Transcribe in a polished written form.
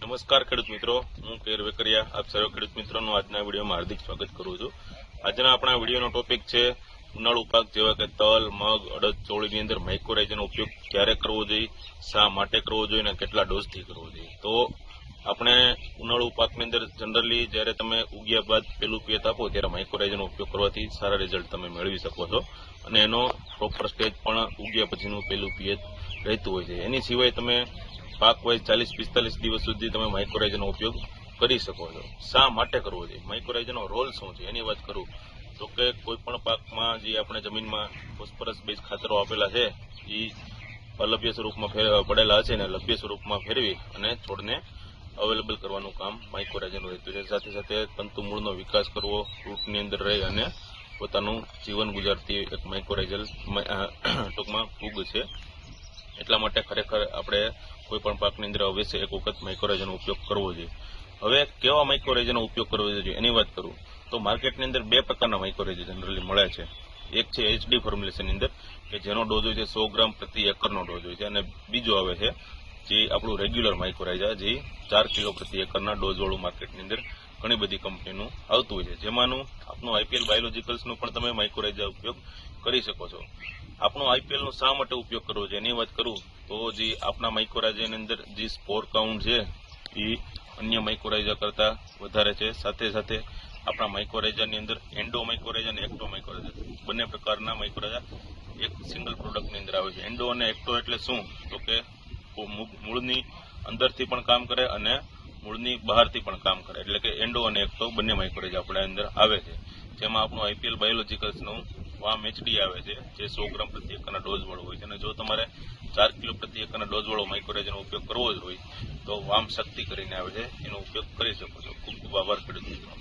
નમસ્કાર ખેડૂત મિત્રો, હું કેર વેકરિયા આપ સર્વ ખેડૂત મિત્રોનું આજના વિડીયોમાં હાર્દિક સ્વાગત કરું છું। આજના આપણા વિડીયોનો ટોપિક છે ઉનાળુ પાક જેવા કે તલ, મગ, અડદ, ચોળીની અંદર માઇક્રોરાઇઝાનો ઉપયોગ ક્યારે કરવો જોઈએ, શા માટે કરવો જોઈએ અને કેટલા ડોઝથી કરવો જોઈએ। તો આપણે ઉનાળુ પાકની અંદર જનરલી જ્યારે તમે ઉગ્યા બાદ પેલું પિયત આપો ત્યારે માઇક્રોરાઇઝાનો ઉપયોગ કરવાથી સારા રિઝલ્ટ તમે મેળવી શકો છો અને એનો પ્રોપર સ્ટેજ પણ ઉગ્યા પછીનું પેલું પિયત રહેતું હોય છે। એની સિવાય તમે પાક વાઇઝ 40-45 દિવસ સુધી તમે માઇક્રોરાઇઝાનો ઉપયોગ કરી શકો છો। શા માટે કરવો જોઈએ, માઇક્રોરાઇઝાનો રોલ શું છે એની વાત કરું તો કે કોઈ પણ પાકમાં જે આપણે જમીનમાં ફોસ્ફરસ બેઝ ખાતરો આપેલા છે એ અલભ્ય સ્વરૂપમાં પડેલા હશે ને લભ્ય સ્વરૂપમાં ફેરવી અને છોડને અવેલેબલ કરવાનું કામ માઇક્રોરાઇઝાનું રહેતું છે। સાથે સાથે તંતુ મૂળનો વિકાસ કરવો, રૂટની અંદર રહી અને પોતાનું જીવન ગુજારતી એક માઇક્રોરાઇઝલ ટૂંકમાં ફૂગ છે। એટલા માટે ખરેખર આપણે કોઈ પણ પાકની અંદર અવશ્ય એક વખત માઇક્રોરાઇઝાનો ઉપયોગ કરવો જોઈએ। હવે કેવા માઇક્રોરાઇઝાનો ઉપયોગ કરવો જોઈએ એની વાત કરું તો માર્કેટની અંદર બે પ્રકારના માઇક્રોરાઇઝા જનરલી મળે છે। એક છે HD ફોર્મ્યુલેશનની અંદર કે જેનો ડોઝ હોય છે 100 ગ્રામ પ્રતિ એકરનો ડોઝ હોય છે અને બીજો આવે છે જે આપણું રેગ્યુલર માઇક્રોરાઇઝા જે 4 કિલો પ્રતિ એકરના ડોઝવાળું માર્કેટની અંદર ઘણી બધી કંપનીનું આવતું હોય છે, જેમાંનું આપણું IPL બાયોલોજિકલ્સનું પણ તમે માઇક્રોરાઇઝા ઉપયોગ કરી શકો છો। આપણું IPLનો શા માટે ઉપયોગ કરવો છે એની વાત કરું તો જે આપણા માઇક્રોરાઇઝાની અંદર જે સ્પોર કાઉન્ટ છે એ અન્ય માઇક્રોરાઇઝા કરતાં વધારે છે। સાથે સાથે આપણા માઇક્રોરાઇઝાની અંદર એન્ડો માઇક્રોરાઇઝા અને એક્ટો માઇક્રોરાઇઝા બંને પ્રકારના માઇક્રોરાઇઝા એક સિંગલ પ્રોડક્ટની અંદર આવે છે। એન્ડો અને એક્ટો એટલે શું તો કે મૂળની અંદરથી પણ કામ કરે અને મૂળની બહારથી પણ કામ કરે, એટલે કે એન્ડો અને એક્ટો બંને માઇક્રોરાઇઝા આપણા અંદર આવે છે, જેમાં આપણું IPL બાયોલોજિકલ્સનું વામ HD આવે છે જે 100 ગ્રામ પ્રતિ એકરના ડોઝ વાળો હોય છે અને જો તમારે 4 કિલો પ્રતિ એકરના ડોઝ વાળો માઇક્રોરાઇઝાનો ઉપયોગ કરવો જ હોય તો વામ શક્તિ કરીને આવે છે, એનો ઉપયોગ કરી શકો છો। ખૂબ ખૂબ આભાર ખેડૂત મિત્રો।